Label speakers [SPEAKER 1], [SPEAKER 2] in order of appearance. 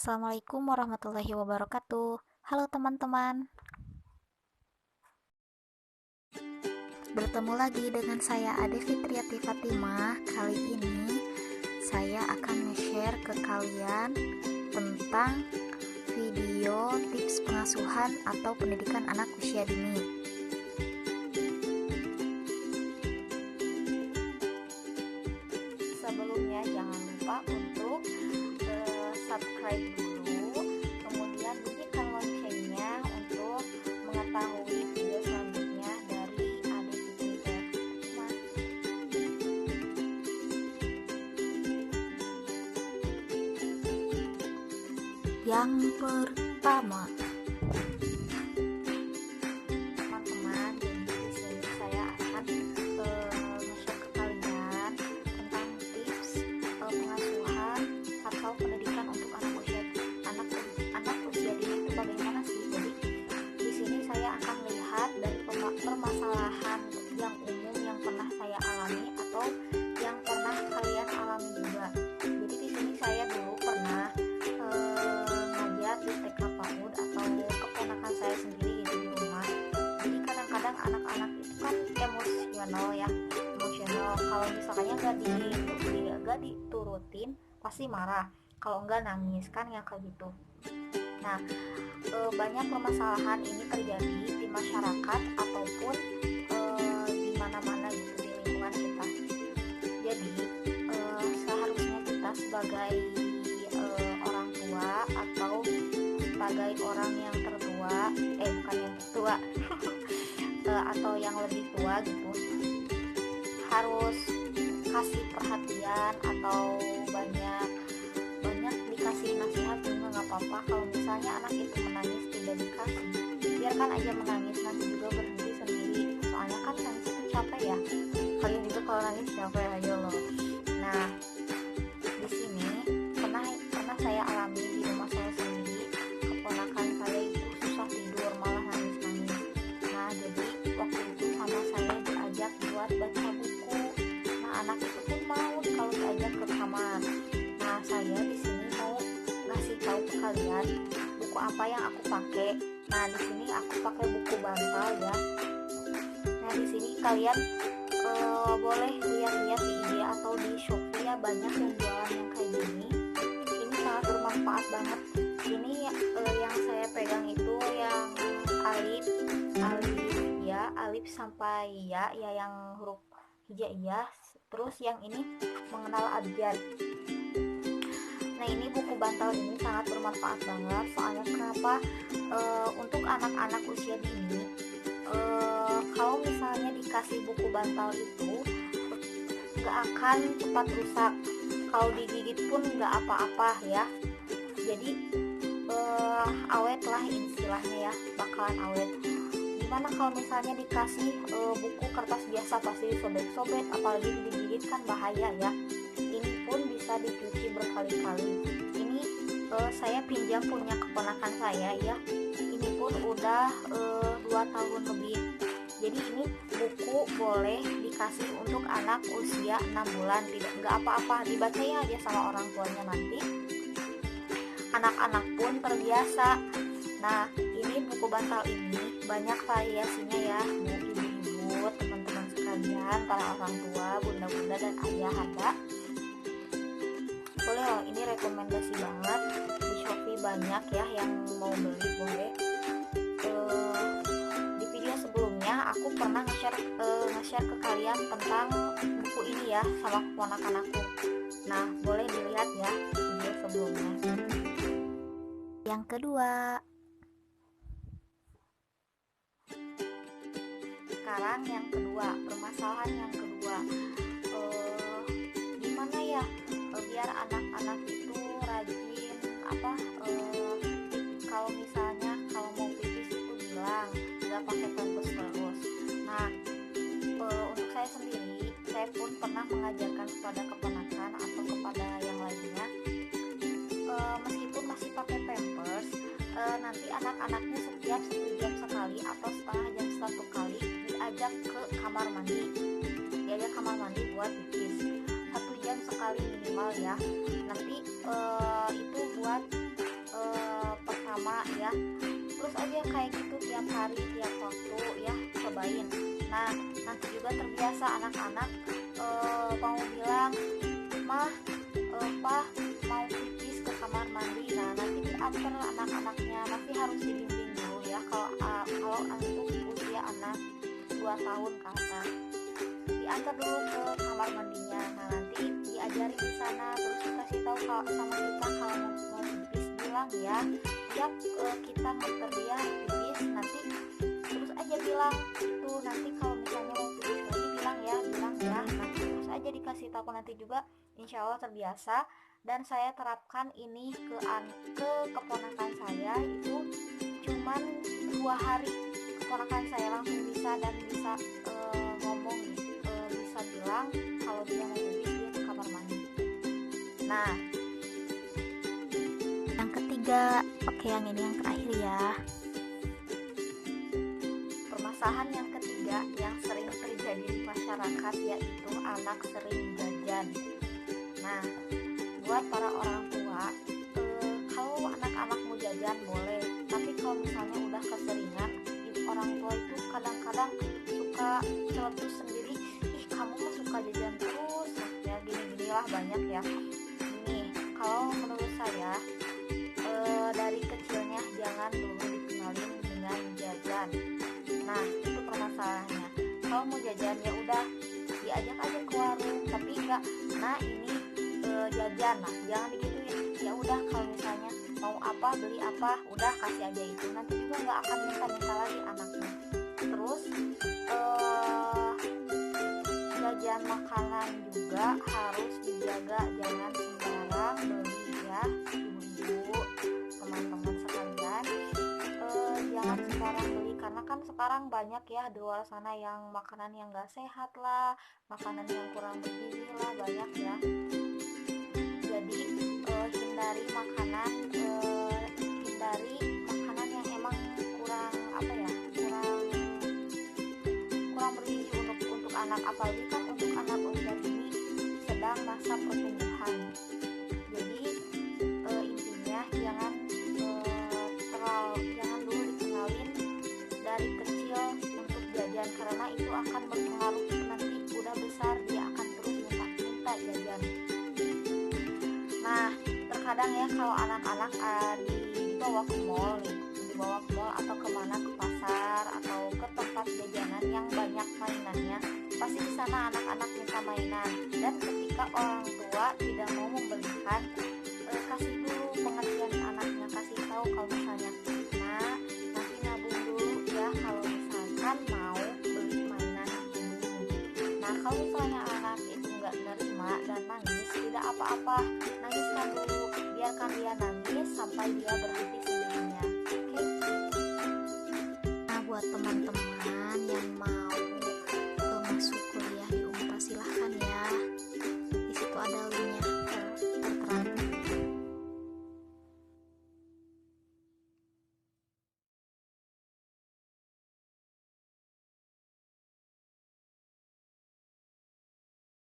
[SPEAKER 1] Assalamualaikum warahmatullahi wabarakatuh. Halo teman-teman, bertemu lagi dengan saya Ade Fitriati Fatimah. Kali ini saya akan nge-share ke kalian tentang video tips pengasuhan atau pendidikan anak usia dini. Sebelumnya jangan lupa untuk subscribe dulu, kemudian bunyikan loncengnya untuk mengetahui video selanjutnya dari Ade Fitri Fatimah. Yang pertama, teman-teman, jadi di sini saya akan nge-share ke kalian tentang tips pengasuhan atau pendidikan untuk anak usia dini itu bagaimana sih. Jadi di sini saya akan lihat dari permasalahan yang umum yang pernah saya alami atau yang pernah kalian alami juga. Jadi di sini saya dulu pernah ngajar di TK PAUD atau keponakan saya sendiri gitu di rumah. Jadi kadang-kadang anak-anak itu kan emosional ya, kalau misalnya gak diturutin pasti marah, kalau enggak nangis kan ya kayak gitu. Nah, banyak permasalahan ini terjadi di masyarakat ataupun di mana-mana gitu di lingkungan kita. Jadi seharusnya kita sebagai orang tua atau sebagai orang yang tertua, bukan yang tertua atau yang lebih tua gitu, harus kasih perhatian atau banyak dikasih nasihat juga nggak apa-apa. Kalau misalnya anak itu menangis tidak dikasih, biarkan aja menangis, nanti juga berhenti sendiri. Soalnya kan nangis itu capek ya, kalian juga kalau nangis capek, ayo loh. Nah, di sini pernah saya alami di rumah saya sendiri. Keponakan saya itu susah tidur, malah nangis. Nah, jadi waktu itu sama saya diajak buat baca buku. Nah, anak itu pun mau kalau diajak ke kamar. Nah, saya di sini mau ngasih tahu ke kalian buku apa yang aku pakai. Nah, di sini aku pakai buku bantal ya. Nah, di sini kalian boleh lihat-lihat di IG atau di Shopee ya, banyak yang jualan yang kayak gini. Ini sangat bermanfaat banget. Ini yang saya pegang itu yang alif sampai ya yang huruf hijaiyah. Terus yang ini mengenal abjad. Nah, ini buku bantal ini sangat bermanfaat banget. Soalnya kenapa? Untuk anak-anak usia dini, kalau misalnya dikasih buku bantal itu gak akan cepat rusak. Kalau digigit pun gak apa-apa ya. Jadi awet lah istilahnya ya, bakalan awet. Gimana kalau misalnya dikasih buku kertas biasa, pasti sobek-sobek, apalagi digigit kan bahaya ya. Ini pun bisa dicuci berkali-kali. Ini saya pinjam punya keponakan saya ya, ini pun udah 2 tahun lebih. Jadi ini buku boleh dikasih untuk anak usia 6 bulan, nggak apa-apa, dibaca ya aja sama orang tuanya, nanti anak-anak pun terbiasa. Nah, ini buku bantal ini banyak variasinya ya, ibu-ibu, teman-teman sekalian, para orang tua, bunda-bunda dan ayah-anda. Boleh loh, ini rekomendasi banget. Di Shopee banyak ya, yang mau beli boleh. Di video sebelumnya aku pernah nge-share ke kalian tentang buku ini ya sama keponakan aku. Nah, boleh dilihat ya video sebelumnya. Yang kedua, sekarang yang kedua, permasalahan yang kedua, gimana ya biar anak-anak itu rajin kalau misalnya kalau mau pipis itu bilang, nggak pakai pampers terus. Nah, untuk saya sendiri, saya pun pernah mengajarkan kepada keponakan atau kepada yang lainnya, meskipun masih pakai pampers, nanti anak-anaknya setiap 1 jam sekali atau setengah jam 1 kali diajak ke kamar mandi, buat pipis 1 jam sekali minimal ya. Nanti itu buat hari tiap waktu ya, cobain. Nah nanti juga terbiasa anak-anak mau bilang mah, pah mau pipis ke kamar mandi. Nah nanti diantar anak-anaknya, masih harus dibimbing dulu ya kalau untuk usia anak 2 tahun ke atas, diantar dulu ke kamar mandinya. Nah nanti diajari di sana, terus dikasih tahu kalau sama kita kalau mau pipis bilang ya, tiap kita nganter dia pipis nanti terus aja bilang itu, nanti kalau misalnya mau pipis lagi bilang ya, nanti terus aja dikasih tahu. Nanti juga insya Allah terbiasa. Dan saya terapkan ini ke keponakan saya, itu cuman 2 hari keponakan saya langsung bisa dan bisa ngomong, bisa bilang kalau dia mau pipis dia ke kamar mandi. Nah yang ketiga, oke yang ini yang terakhir ya, permasalahan yang ketiga yang sering terjadi di masyarakat yaitu anak sering jajan. Nah buat para orang tua, kalau anak-anak mau jajan boleh, tapi kalau misalnya udah keseringan, orang tua itu kadang-kadang suka celetus sendiri, ih kamu mah suka jajan terus, nah ya gini-ginilah banyak ya. Ini kalau menurut saya dari kecilnya jangan dulu dikenalin dengan jajan. Nah itu permasalahannya. Kalau mau jajan ya udah diajak aja ke warung, tapi enggak, nah ini jajan, nah jangan digituin. Ya udah kalau misalnya mau apa beli apa udah kasih aja itu, nanti juga nggak akan minta lagi anaknya. Terus jajan makanan juga harus dijaga, jangan sembarang beli ya ibu-ibu, teman-teman sekalian, jangan sembarang beli karena kan sekarang banyak ya di luar sana yang makanan yang nggak sehat lah, makanan yang kurang bergizi lah, banyak ya. Jadi hindari makanan yang emang kurang apa ya, kurang bergizi untuk anak, apalagi kan untuk anak usia ini sedang masa pertumbuhan. Jadi intinya jangan dulu dikenalin dari kecil untuk jajan, karena itu akan berpengaruh nanti udah besar dia akan terus minta jajan. Nah terkadang ya kalau anak-anak dibawa ke mall atau kemana, ke pasar atau ke tempat jajanan yang banyak mainannya, pasti di sana anak-anak minta mainan. Dan ketika orang tua tidak mau membelikan, kasih dulu pengertian anaknya, kasih tahu kalau misalnya, nah nanti nabung dulu ya kalau misalkan mau beli mainan ini. Nah kalau misalnya anak itu nggak nerima dan nangis, tidak apa-apa, nangiskan dulu, biarkan dia nangis sampai dia berhenti